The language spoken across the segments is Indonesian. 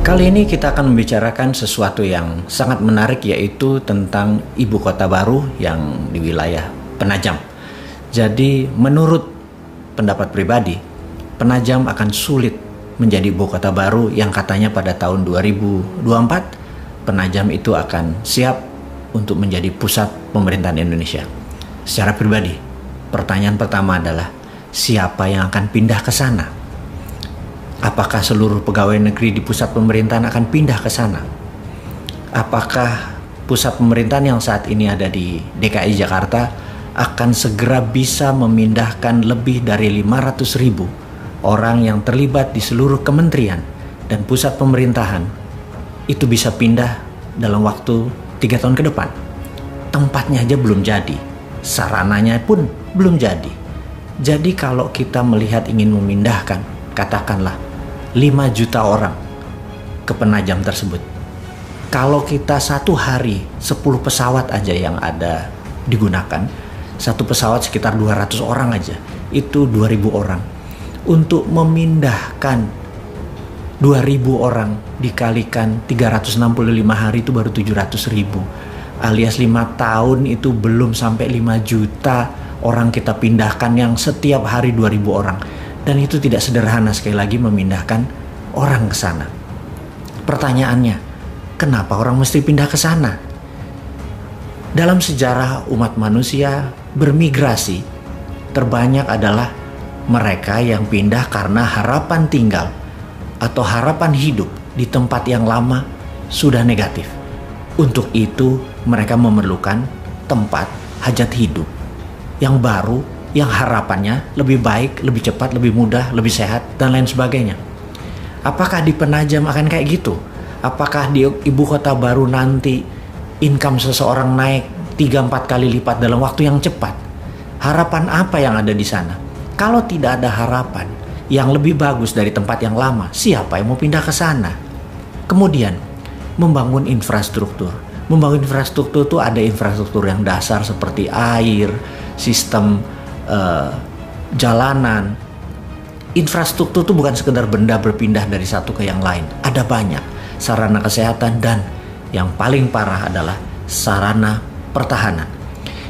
Kali ini kita akan membicarakan sesuatu yang sangat menarik, yaitu tentang ibu kota baru yang di wilayah Penajam. Jadi menurut pendapat pribadi, Penajam akan sulit menjadi ibu kota baru yang katanya pada tahun 2024 Penajam itu akan siap untuk menjadi pusat pemerintahan Indonesia. Secara pribadi, pertanyaan pertama adalah siapa yang akan pindah ke sana? Apakah seluruh pegawai negeri di pusat pemerintahan akan pindah ke sana? Apakah pusat pemerintahan yang saat ini ada di DKI Jakarta akan segera bisa memindahkan lebih dari 500.000 orang yang terlibat di seluruh kementerian dan pusat pemerintahan itu bisa pindah dalam waktu 3 tahun ke depan? Tempatnya aja belum jadi, sarananya pun belum jadi. Jadi kalau kita melihat ingin memindahkan, katakanlah 5 juta orang ke Penajam tersebut. Kalau kita satu hari 10 pesawat aja yang ada digunakan, satu pesawat sekitar 200 orang aja, itu 2.000 orang. Untuk memindahkan 2.000 orang dikalikan 365 hari itu baru 700.000. Alias 5 tahun itu belum sampai 5 juta orang kita pindahkan yang setiap hari 2.000 orang. Dan itu tidak sederhana sekali lagi memindahkan orang ke sana. Pertanyaannya, kenapa orang mesti pindah ke sana? Dalam sejarah umat manusia bermigrasi, terbanyak adalah mereka yang pindah karena harapan tinggal atau harapan hidup di tempat yang lama sudah negatif. Untuk itu mereka memerlukan tempat hajat hidup yang baru, yang harapannya lebih baik, lebih cepat, lebih mudah, lebih sehat, dan lain sebagainya. Apakah di Penajam akan kayak gitu? Apakah di ibu kota baru nanti income seseorang naik 3-4 kali lipat dalam waktu yang cepat? Harapan apa yang ada di sana? Kalau tidak ada harapan yang lebih bagus dari tempat yang lama, siapa yang mau pindah ke sana? Kemudian, membangun infrastruktur. Membangun infrastruktur itu ada infrastruktur yang dasar seperti air, sistem jalanan. Infrastruktur itu bukan sekedar benda berpindah dari satu ke yang lain. Ada banyak sarana kesehatan, dan yang paling parah adalah sarana pertahanan.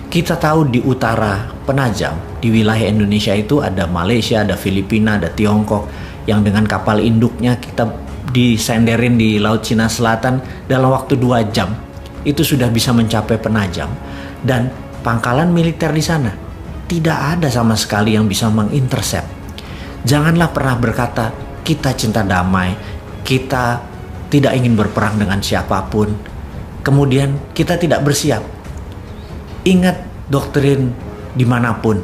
Kita tahu di utara Penajam, di wilayah Indonesia itu ada Malaysia, ada Filipina, ada Tiongkok, yang dengan kapal induknya kita disenderin di Laut Cina Selatan dalam waktu 2 jam itu sudah bisa mencapai Penajam. Dan pangkalan militer di sana tidak ada sama sekali yang bisa mengintercept. Janganlah pernah berkata kita cinta damai, kita tidak ingin berperang dengan siapapun, kemudian kita tidak bersiap. Ingat doktrin dimanapun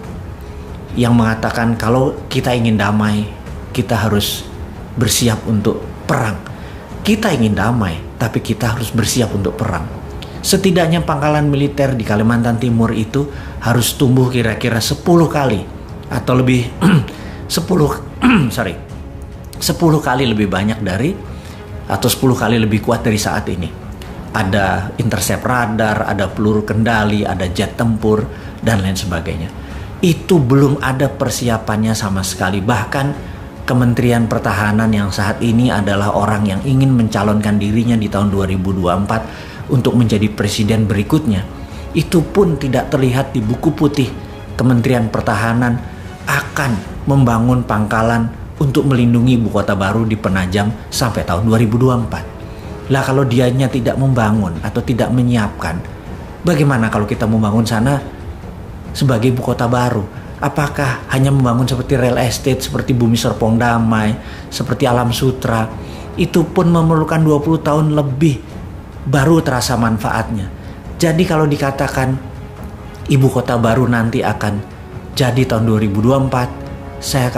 yang mengatakan kalau kita ingin damai, kita harus bersiap untuk perang. Kita ingin damai, tapi kita harus bersiap untuk perang. Setidaknya pangkalan militer di Kalimantan Timur itu harus tumbuh kira-kira 10 kali atau lebih 10 kali lebih banyak dari, atau 10 kali lebih kuat dari saat ini. Ada intercept radar, ada peluru kendali, ada jet tempur, dan lain sebagainya. Itu belum ada persiapannya sama sekali. Bahkan Kementerian Pertahanan yang saat ini adalah orang yang ingin mencalonkan dirinya di tahun 2024 untuk menjadi presiden berikutnya, itu pun tidak terlihat di buku putih Kementerian Pertahanan akan membangun pangkalan untuk melindungi ibu kota baru di Penajam sampai tahun 2024. Lah kalau dianya tidak membangun atau tidak menyiapkan, bagaimana kalau kita membangun sana sebagai ibu kota baru? Apakah hanya membangun seperti real estate, seperti Bumi Serpong Damai, seperti Alam Sutra? Itu pun memerlukan 20 tahun lebih baru terasa manfaatnya. Jadi kalau dikatakan ibu kota baru nanti akan jadi tahun 2024, saya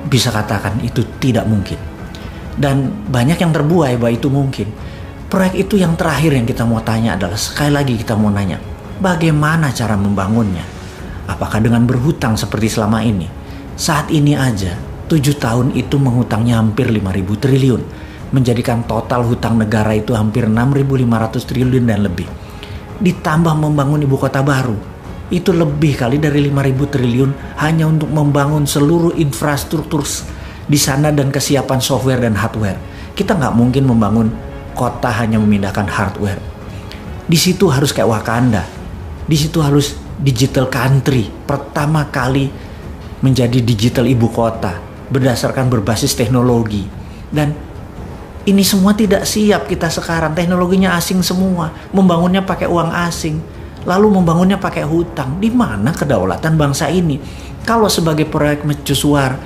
bisa katakan itu tidak mungkin. Dan banyak yang terbuai bahwa itu mungkin. Proyek itu yang terakhir yang kita mau tanya adalah, sekali lagi kita mau nanya, bagaimana cara membangunnya? Apakah dengan berhutang seperti selama ini? Saat ini aja 7 tahun itu menghutangnya hampir 5.000 triliun. Menjadikan total hutang negara itu hampir 6.500 triliun dan lebih. Ditambah membangun ibu kota baru, itu lebih kali dari 5.000 triliun hanya untuk membangun seluruh infrastruktur di sana dan kesiapan software dan hardware. Kita nggak mungkin membangun kota hanya memindahkan hardware. Di situ harus kayak Wakanda. Di situ harus digital country. Pertama kali menjadi digital ibu kota. Berdasarkan berbasis teknologi. Dan ini semua tidak siap kita sekarang. Teknologinya asing semua. Membangunnya pakai uang asing. Lalu membangunnya pakai hutang. Di mana kedaulatan bangsa ini? Kalau sebagai proyek mercusuar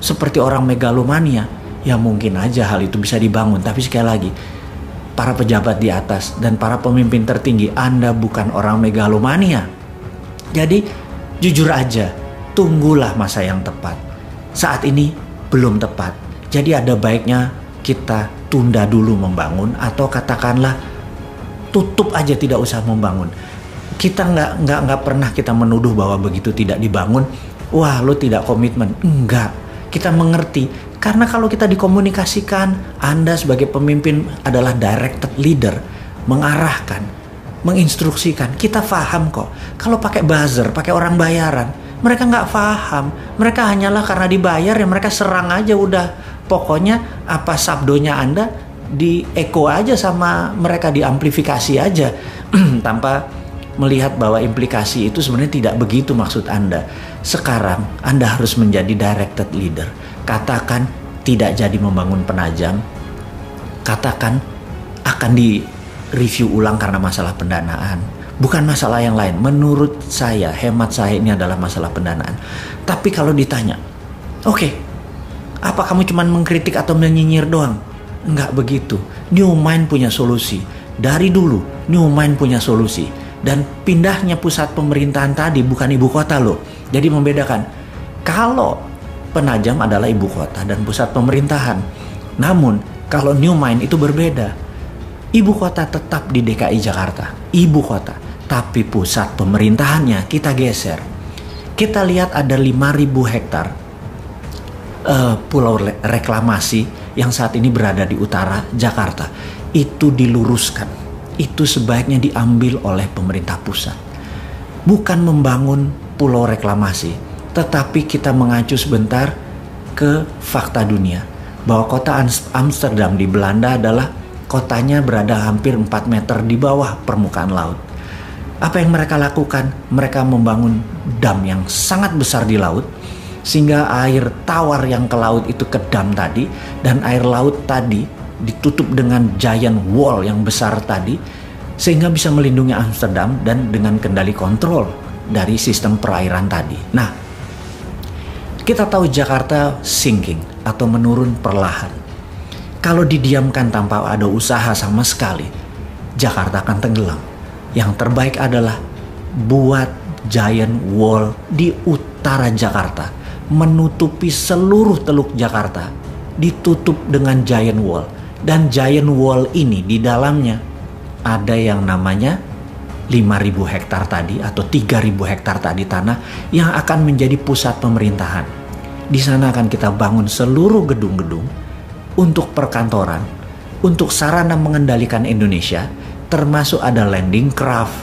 seperti orang megalomania, ya mungkin aja hal itu bisa dibangun. Tapi sekali lagi, para pejabat di atas dan para pemimpin tertinggi, Anda bukan orang megalomania. Jadi jujur aja, tunggulah masa yang tepat. Saat ini belum tepat. Jadi ada baiknya kita tunda dulu membangun, atau katakanlah tutup aja, tidak usah membangun. Kita nggak pernah kita menuduh bahwa begitu tidak dibangun, wah lo tidak komitmen. Enggak, kita mengerti. Karena kalau kita dikomunikasikan, Anda sebagai pemimpin adalah directed leader, mengarahkan, menginstruksikan. Kita paham kok. Kalau pakai buzzer, pakai orang bayaran, mereka nggak paham. Mereka hanyalah karena dibayar ya mereka serang aja udah. Pokoknya apa sabdonya Anda di echo aja sama mereka, diamplifikasi aja tanpa melihat bahwa implikasi itu sebenarnya tidak begitu maksud Anda. Sekarang Anda harus menjadi directed leader. Katakan tidak jadi membangun penajam. Katakan akan di-review ulang karena masalah pendanaan. Bukan masalah yang lain. Menurut saya, hemat saya, ini adalah masalah pendanaan. Tapi kalau ditanya, oke, apa kamu cuma mengkritik atau menyinyir doang? Enggak begitu. New Mind punya solusi. Dari dulu, New Mind punya solusi. Dan pindahnya pusat pemerintahan tadi bukan ibu kota loh. Jadi membedakan. Kalau Penajam adalah ibu kota dan pusat pemerintahan. Namun kalau New Mind itu berbeda. Ibu kota tetap di DKI Jakarta. Ibu kota. Tapi pusat pemerintahannya kita geser. Kita lihat ada 5.000 hektar pulau reklamasi yang saat ini berada di utara Jakarta. Itu diluruskan. Itu sebaiknya diambil oleh pemerintah pusat. Bukan membangun pulau reklamasi, tetapi kita mengacu sebentar ke fakta dunia. Bahwa kota Amsterdam di Belanda adalah kotanya berada hampir 4 meter di bawah permukaan laut. Apa yang mereka lakukan? Mereka membangun dam yang sangat besar di laut, sehingga air tawar yang ke laut itu ke dam tadi, dan air laut tadi ditutup dengan giant wall yang besar tadi, sehingga bisa melindungi Amsterdam dan dengan kendali kontrol dari sistem perairan tadi. Nah, kita tahu Jakarta sinking atau menurun perlahan. Kalau didiamkan tanpa ada usaha sama sekali, Jakarta akan tenggelam. Yang terbaik adalah buat giant wall di utara Jakarta, menutupi seluruh teluk Jakarta, ditutup dengan giant wall. Dan giant wall ini di dalamnya ada yang namanya 5.000 hektar tadi atau 3.000 hektar tadi tanah yang akan menjadi pusat pemerintahan. Di sana akan kita bangun seluruh gedung-gedung untuk perkantoran, untuk sarana mengendalikan Indonesia, termasuk ada landing craft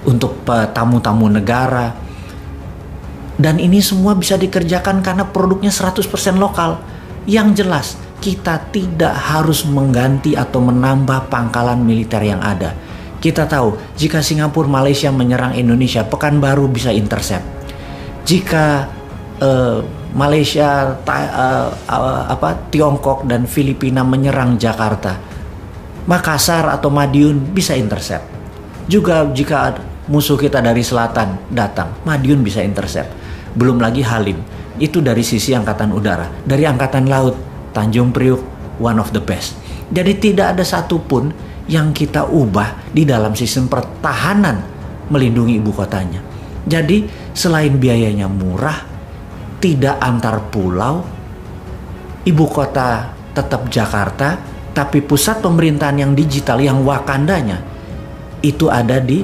untuk tamu-tamu negara. Dan ini semua bisa dikerjakan karena produknya 100% lokal. Yang jelas, kita tidak harus mengganti atau menambah pangkalan militer yang ada. Kita tahu jika Singapura, Malaysia menyerang Indonesia, Pekanbaru bisa intercept. Jika Malaysia, Tiongkok dan Filipina menyerang Jakarta, Makassar atau Madiun bisa intercept. Juga jika musuh kita dari selatan datang, Madiun bisa intercept. Belum lagi Halim, itu dari sisi angkatan udara. Dari angkatan laut, Tanjung Priuk one of the best. Jadi tidak ada satupun yang kita ubah di dalam sistem pertahanan melindungi ibu kotanya. Jadi selain biayanya murah, tidak antar pulau, ibu kota tetap Jakarta, tapi pusat pemerintahan yang digital, yang Wakandanya itu ada di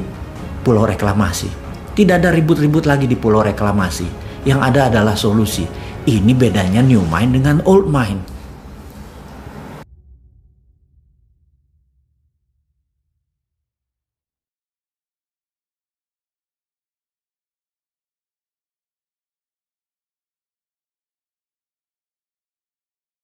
pulau reklamasi. Tidak ada ribut-ribut lagi di pulau reklamasi. Yang ada adalah solusi. Ini bedanya New Mind dengan Old Mind.